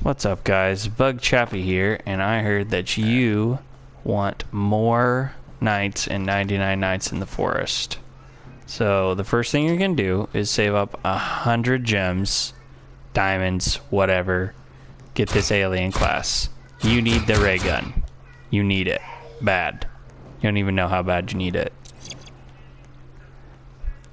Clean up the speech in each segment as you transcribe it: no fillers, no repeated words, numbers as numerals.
What's up, guys? Buggchappy here, and I heard that you want more nights and 99 nights in the forest. So the first thing you're gonna do is save up 100 gems, diamonds, whatever. Get this alien class. You need the ray gun. You need it. Bad. You don't even know how bad you need it.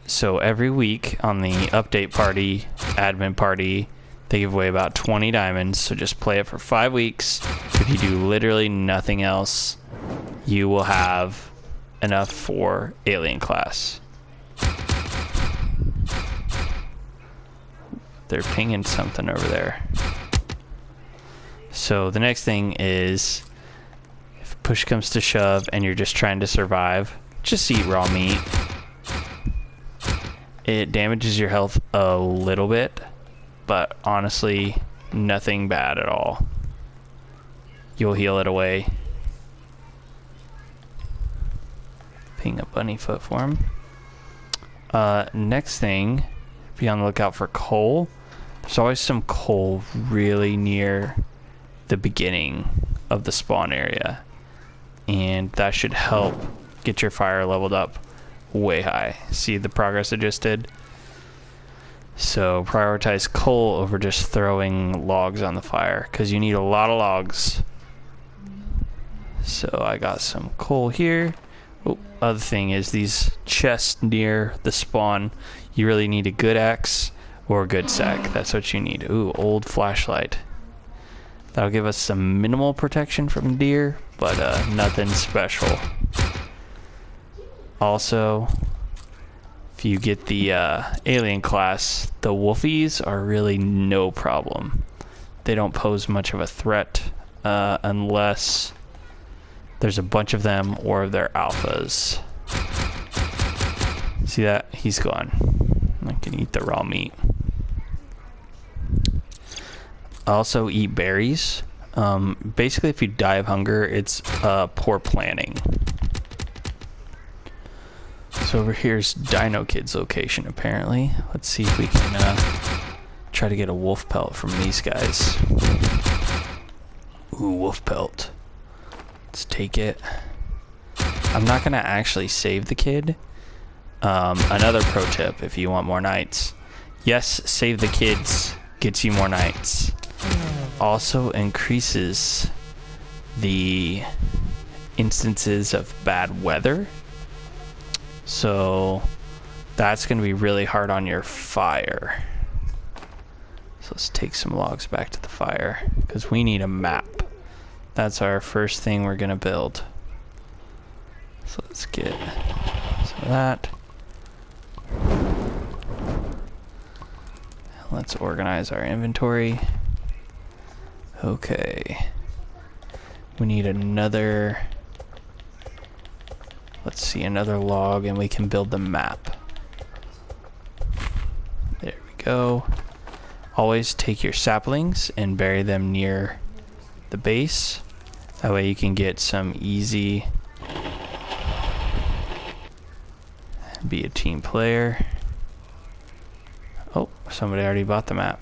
So every week on the update party, admin party, they give away about 20 diamonds, so just play it for 5 weeks. If you do literally nothing else, you will have enough for alien class. They're pinging something over there. So the next thing is, if push comes to shove and you're just trying to survive, just eat raw meat. It damages your health a little bit, but honestly, nothing bad at all. You'll heal it away. Ping a bunny foot for him. Next thing, be on the lookout for coal. There's always some coal really near the beginning of the spawn area, and that should help get your fire leveled up way high. See the progress I just did? So prioritize coal over just throwing logs on the fire, because you need a lot of logs. So I got some coal here. Oh, other thing is these chests near the spawn, you really need a good axe or a good sack. That's what you need. Ooh, old flashlight. That'll give us some minimal protection from deer, but nothing special. Also, if you get the alien class, the wolfies are really no problem. They don't pose much of a threat unless there's a bunch of them or they're alphas. See that? He's gone. I can eat the raw meat. Also eat berries. Basically, if you die of hunger, it's poor planning. So over here's Dino Kid's location, apparently. Let's see if we can try to get a wolf pelt from these guys. Ooh, wolf pelt. Let's take it. I'm not gonna actually save the kid. Another pro tip if you want more nights. Yes, save the kids gets you more nights. Also increases the instances of bad weather. So that's going to be really hard on your fire. So let's take some logs back to the fire, because we need a map. That's our first thing we're going to build. So let's get some of that. Let's organize our inventory. Okay. We need another... Let's see, another log, and we can build the map. There we go. Always take your saplings and bury them near the base. That way you can get some easy... Be a team player. Oh, somebody already bought the map.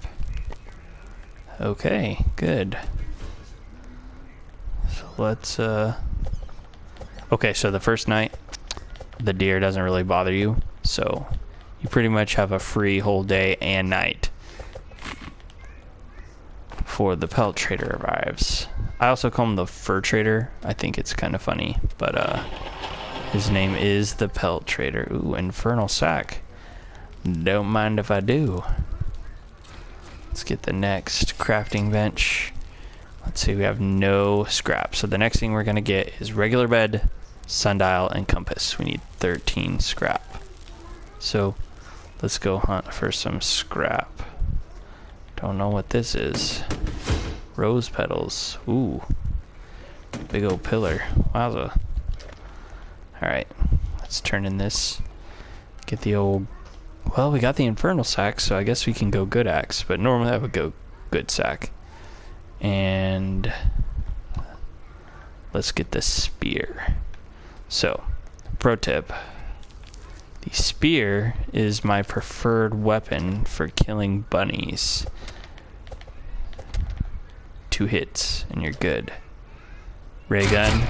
Okay, good. So let's okay, so the first night the deer doesn't really bother you, so you pretty much have a free whole day and night before the pelt trader arrives. I also call him the fur trader. I think it's kind of funny, but his name is the pelt trader. Ooh, infernal sack. Don't mind if I do. Let's get the next crafting bench. Let's see, we have no scrap. So the next thing we're gonna get is regular bed, sundial, and compass. We need 13 scrap. So let's go hunt for some scrap. Don't know what this is. Rose petals. Ooh. Big old pillar. Wowza. Alright. Let's turn in this. Get the old... Well, we got the infernal sack, so I guess we can go good axe. But normally I would go good sack. And let's get the spear. So, pro tip. The spear is my preferred weapon for killing bunnies. 2 hits, and you're good. Ray gun.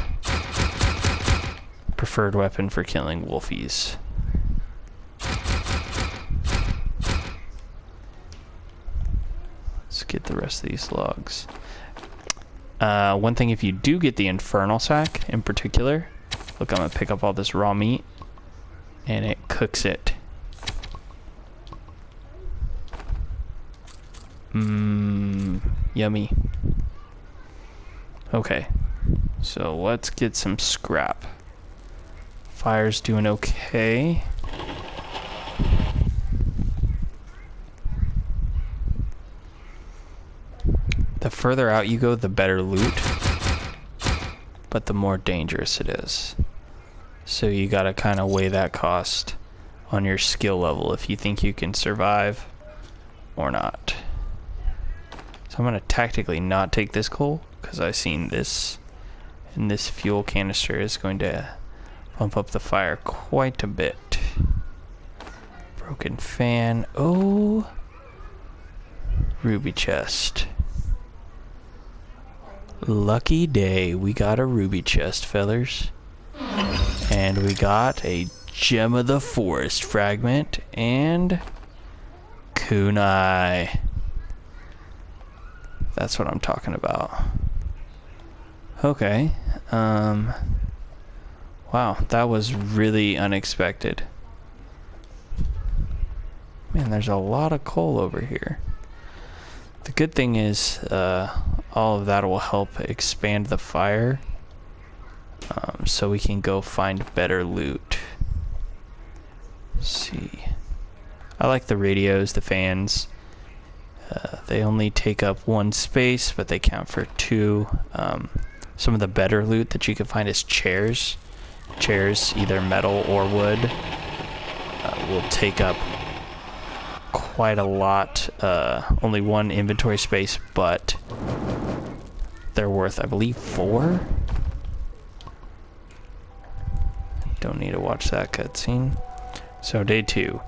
Preferred weapon for killing wolfies. Let's get the rest of these logs. One thing, if you do get the infernal sack in particular, look, I'm gonna pick up all this raw meat, and it cooks it. Yummy. Okay, so let's get some scrap. Fire's doing okay. The further out you go, the better loot, but the more dangerous it is. So you gotta kind of weigh that cost on your skill level if you think you can survive or not. So I'm gonna tactically not take this coal because I've seen this, and this fuel canister is going to bump up the fire quite a bit. Broken fan. Oh, ruby chest. Lucky day, we got a ruby chest, fellers. And we got a gem of the forest fragment and kunai. That's what I'm talking about. Okay. Wow, that was really unexpected. Man, there's a lot of coal over here. The good thing is, all of that will help expand the fire, so we can go find better loot. Let's see. I like the radios, the fans. They only take up 1 space, but they count for 2. Some of the better loot that you can find is chairs. Chairs, either metal or wood, will take up quite a lot. Only 1 inventory space, but they're worth, I believe, 4. Don't need to watch that cutscene. So day 2.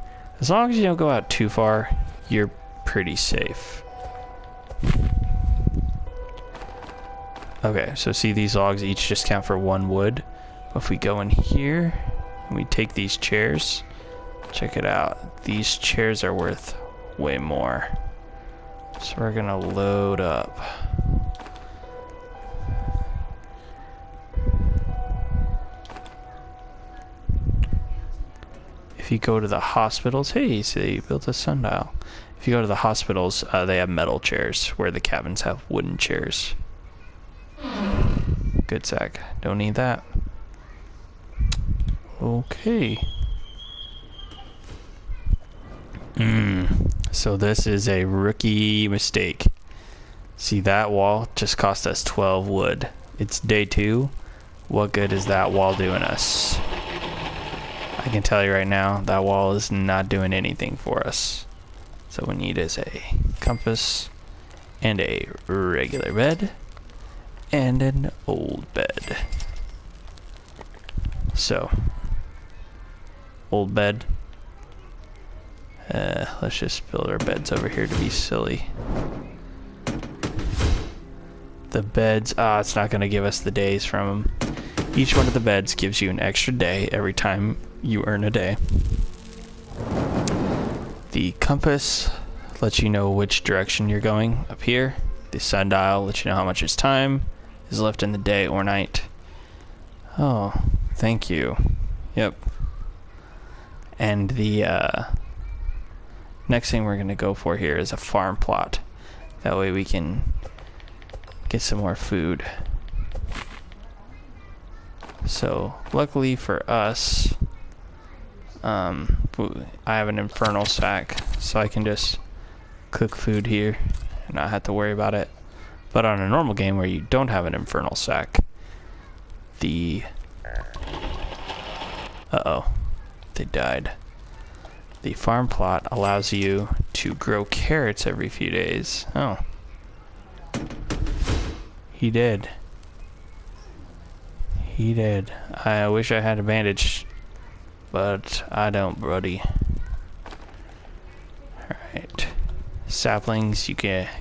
As long as you don't go out too far, you're pretty safe. Okay, so see, these logs each just count for 1 wood. If we go in here and we take these chairs, check it out. These chairs are worth way more. So we're gonna load up. If you go to the hospitals, hey, so you built a sundial. If you go to the hospitals, they have metal chairs, where the cabins have wooden chairs. Good sack. Don't need that. Okay. So this is a rookie mistake. See, that wall just cost us 12 wood. It's day 2. What good is that wall doing us? I can tell you right now, that wall is not doing anything for us. So what we need is a compass and a regular bed and an old bed. So, old bed. Let's just build our beds over here to be silly. The beds, it's not going to give us the days from them. Each one of the beds gives you an extra day every time you earn a day. The compass lets you know which direction you're going up here. The sundial lets you know how much time is left in the day or night. Oh, thank you. Yep. And the next thing we're going to go for here is a farm plot. That way we can get some more food. So, luckily for us, I have an infernal sack, so I can just cook food here and not have to worry about it. But on a normal game where you don't have an infernal sack, the... Uh-oh. They died. The farm plot allows you to grow carrots every few days. Oh. He did. He did. I wish I had a bandage, but I don't, buddy. Alright. Saplings, you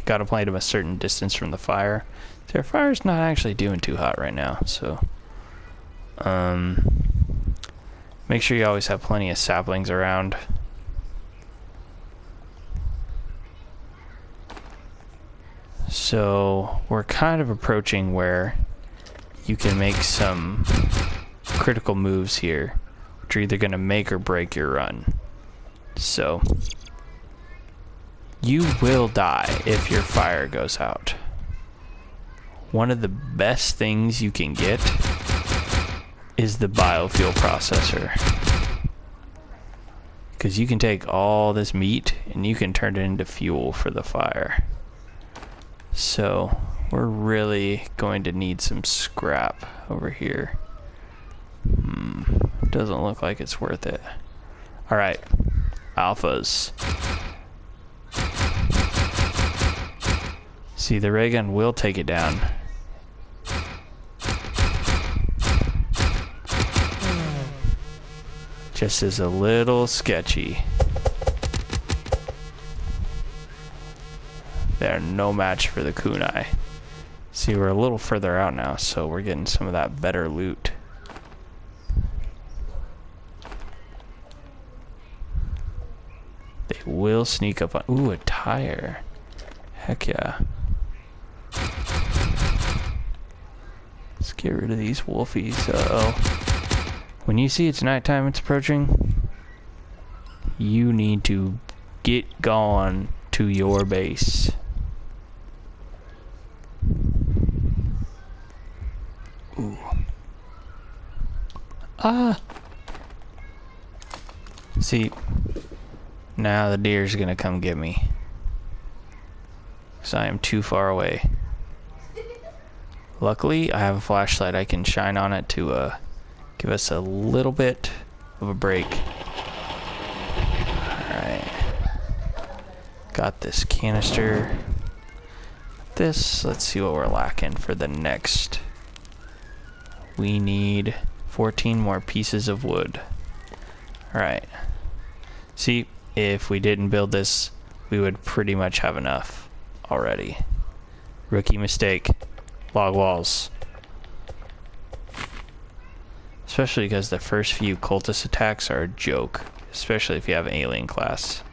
gotta plant them a certain distance from the fire. Their fire's not actually doing too hot right now, so make sure you always have plenty of saplings around. So we're kind of approaching where you can make some critical moves here, which are either going to make or break your run. So you will die if your fire goes out. One of the best things you can get is the biofuel processor, because you can take all this meat and you can turn it into fuel for the fire. So we're really going to need some scrap over here. Doesn't look like it's worth it. Alright, alphas. See, the ray gun will take it down. Just is a little sketchy. They're no match for the kunai. See, we're a little further out now, so we're getting some of that better loot. They will sneak up on... Ooh, a tire. Heck yeah. Let's get rid of these wolfies. Uh-oh. When you see it's nighttime, it's approaching, you need to get gone to your base. Ooh. Ah! See, now the deer's gonna come get me, because I am too far away. Luckily, I have a flashlight. I can shine on it to give us a little bit of a break. Alright. Got this canister. Let's see what we're lacking for the next. We need 14 more pieces of wood. Alright. See, if we didn't build this, we would pretty much have enough already. Rookie mistake. Log walls. Especially because the first few cultist attacks are a joke, especially if you have an alien class.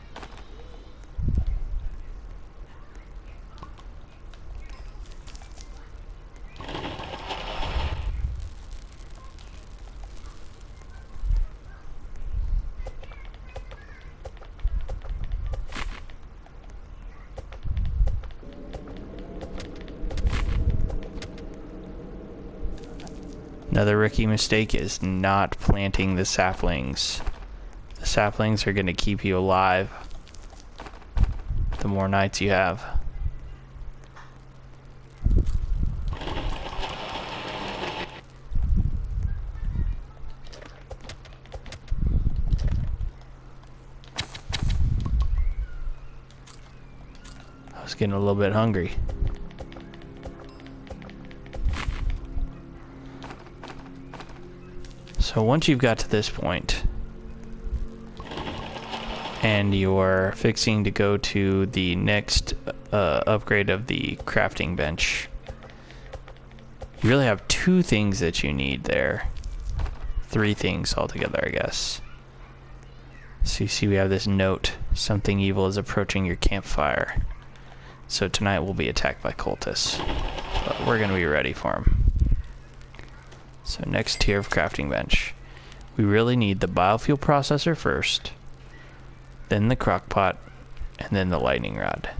Another rookie mistake is not planting the saplings. The saplings are going to keep you alive the more nights you have. I was getting a little bit hungry. So once you've got to this point and you're fixing to go to the next upgrade of the crafting bench, you really have two things that you need there. Three things altogether, I guess. So you see we have this note. Something evil is approaching your campfire. So tonight we'll be attacked by cultists. But we're going to be ready for them. So next tier of crafting bench. We really need the biofuel processor first, then the crockpot, and then the lightning rod.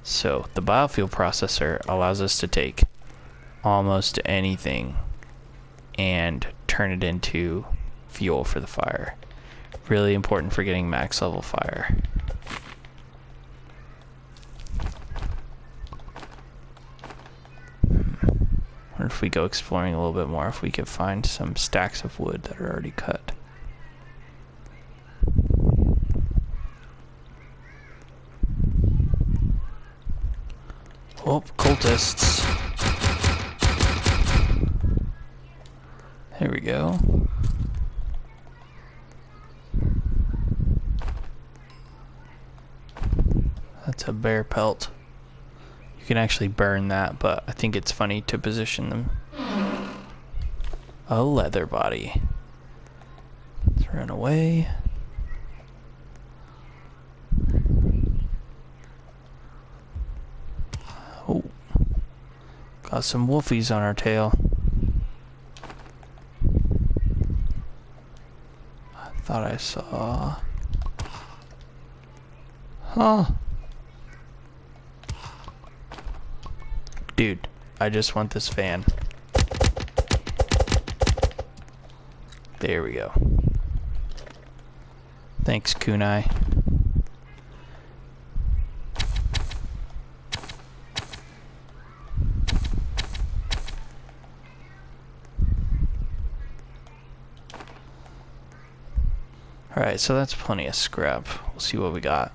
So the biofuel processor allows us to take almost anything and turn it into fuel for the fire. Really important for getting max level fire. Or if we go exploring a little bit more, if we could find some stacks of wood that are already cut. Oh, cultists. There we go. That's It's a bear pelt. You can actually burn that, but I think it's funny to position them. A leather body. Let's run away. Oh, got some wolfies on our tail. I thought I saw... Huh. Dude, I just want this fan. There we go. Thanks, Kunai. Alright, so that's plenty of scrap. We'll see what we got.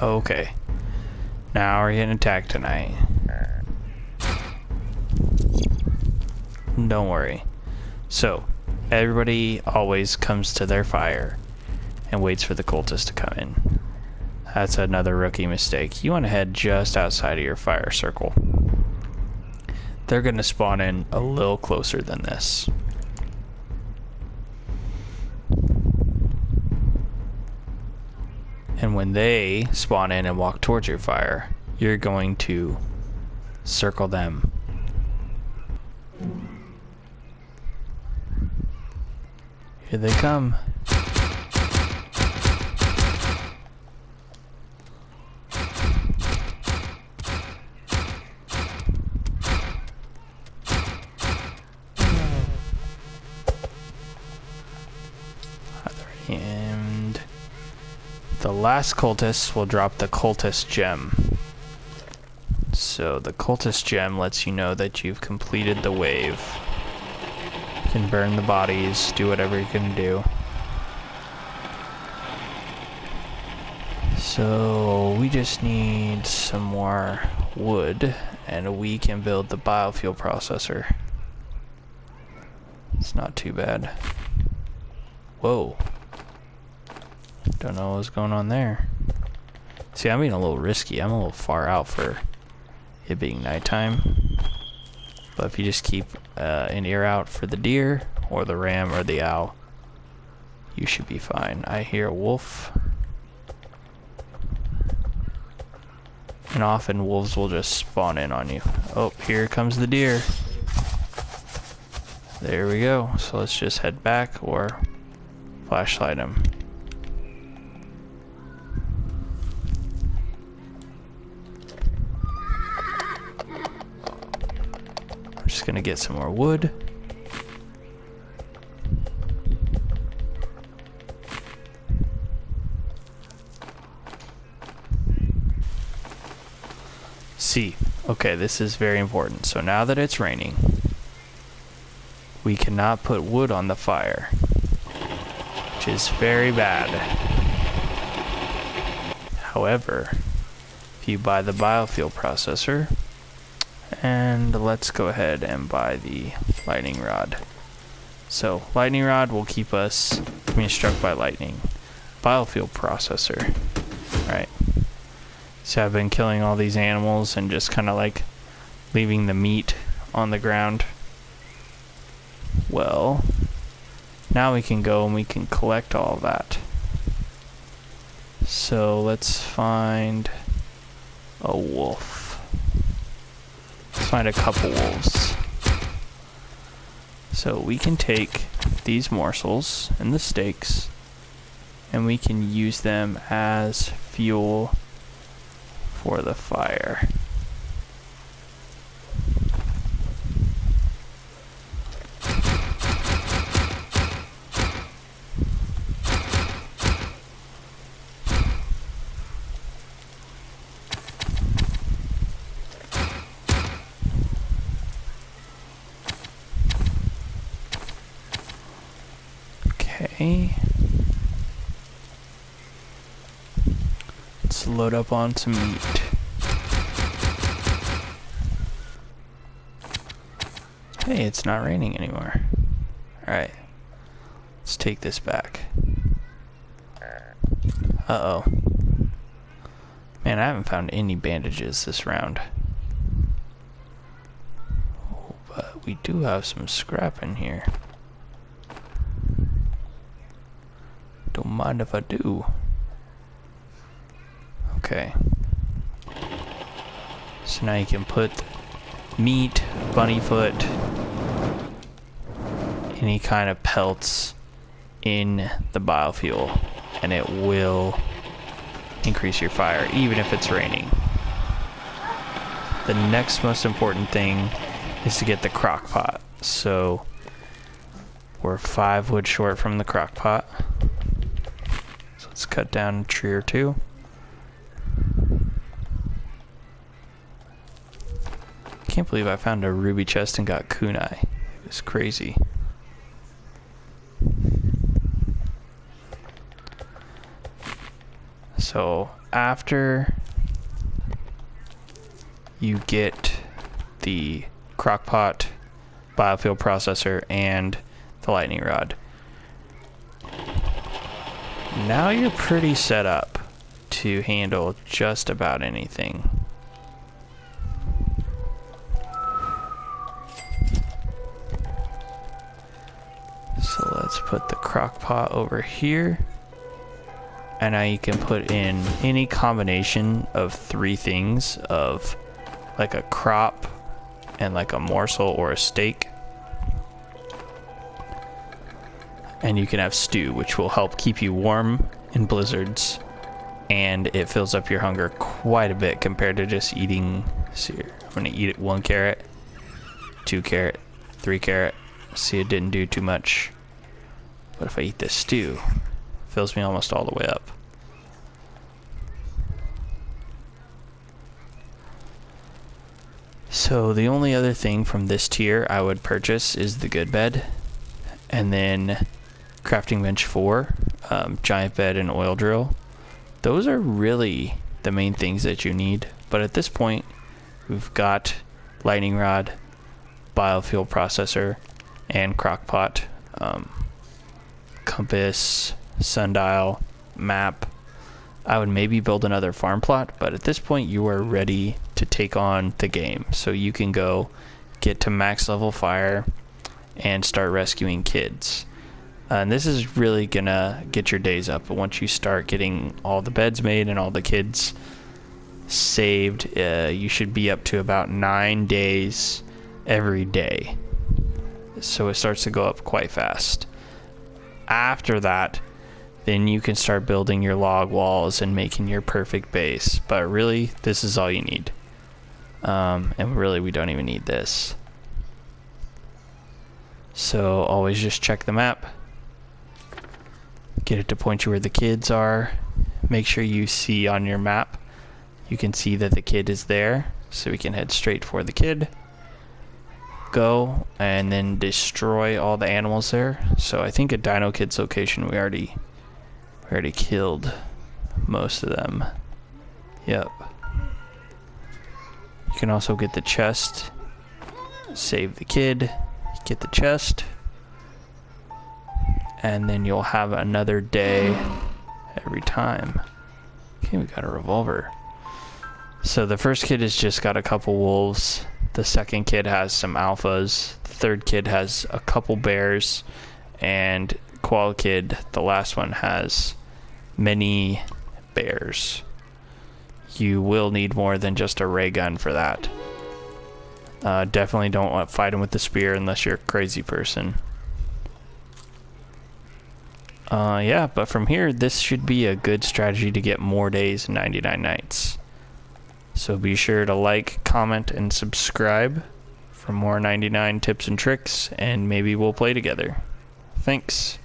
Okay. Now we're getting attacked tonight. Don't worry. So, everybody always comes to their fire and waits for the cultists to come in. That's another rookie mistake. You want to head just outside of your fire circle. They're going to spawn in a little closer than this. And when they spawn in and walk towards your fire, you're going to circle them. Here they come. And the last cultist will drop the cultist gem. So the cultist gem lets you know that you've completed the wave. You can burn the bodies, do whatever you can do. So we just need some more wood and we can build the biofuel processor. It's not too bad. Whoa. Don't know what's going on there. See, I'm being a little risky. I'm a little far out for it being nighttime. But if you just keep an ear out for the deer or the ram or the owl, you should be fine. I hear a wolf. And often wolves will just spawn in on you. Oh, here comes the deer. There we go. So let's just head back or flashlight him. I'm just gonna get some more wood. See, okay, this is very important. So now that it's raining, we cannot put wood on the fire, which is very bad. However, if you buy the biofuel processor, and let's go ahead and buy the lightning rod. So lightning rod will keep us from being struck by lightning. Biofuel processor, right? So I've been killing all these animals and just kind of like leaving the meat on the ground. Well, now we can go and we can collect all of that. So let's find a wolf. Let's find a couple wolves. So we can take these morsels and the steaks and we can use them as fuel for the fire. Okay. Let's load up on some meat. Hey, it's not raining anymore. Alright. Let's take this back. Uh-oh. Man, I haven't found any bandages this round. Oh, but we do have some scrap in here. Don't mind if I do. Okay. So now you can put meat, bunny foot, any kind of pelts in the biofuel, and it will increase your fire even if it's raining. The next most important thing is to get the crock pot. So we're 5 wood short from the crock pot. So let's cut down a tree or two. Can't believe I found a ruby chest and got kunai. It was crazy. So after you get the crockpot, biofuel processor, and the lightning rod, now you're pretty set up to handle just about anything. So let's put the crock pot over here. And now you can put in any combination of 3 things of like a crop and like a morsel or a steak. And you can have stew, which will help keep you warm in blizzards. And it fills up your hunger quite a bit compared to just eating. See, I'm gonna eat it 1 carrot, 2 carrot, 3 carrot. See, it didn't do too much. But if I eat this stew, it fills me almost all the way up. So the only other thing from this tier I would purchase is the good bed, and then crafting bench 4, giant bed, and oil drill. Those are really the main things that you need. But at this point, we've got lightning rod, biofuel processor, and crock pot, compass, sundial, map. I would maybe build another farm plot, but at this point you are ready to take on the game. So you can go get to max level fire and start rescuing kids. And this is really gonna get your days up. But once you start getting all the beds made and all the kids saved, you should be up to about 9 days every day. So it starts to go up quite fast. After that, then you can start building your log walls and making your perfect base. But really, this is all you need. And really, we don't even need this. So always just check the map. Get it to point you where the kids are. Make sure you see on your map, you can see that the kid is there. So we can head straight for the kid. Go and then destroy all the animals there. So I think at Dino Kid's location we already killed most of them. Yep. You can also get the chest, save the kid, get the chest, and then you'll have another day every time. Okay, we got a revolver. So the first kid has just got a couple wolves. The second kid has some alphas. The third kid has a couple bears. And Qual Kid, the last one, has many bears. You will need more than just a ray gun for that. Definitely don't want to fight him with the spear unless you're a crazy person. Yeah, but from here, this should be a good strategy to get more days in 99 nights. So be sure to like, comment, and subscribe for more 99 tips and tricks, and maybe we'll play together. Thanks.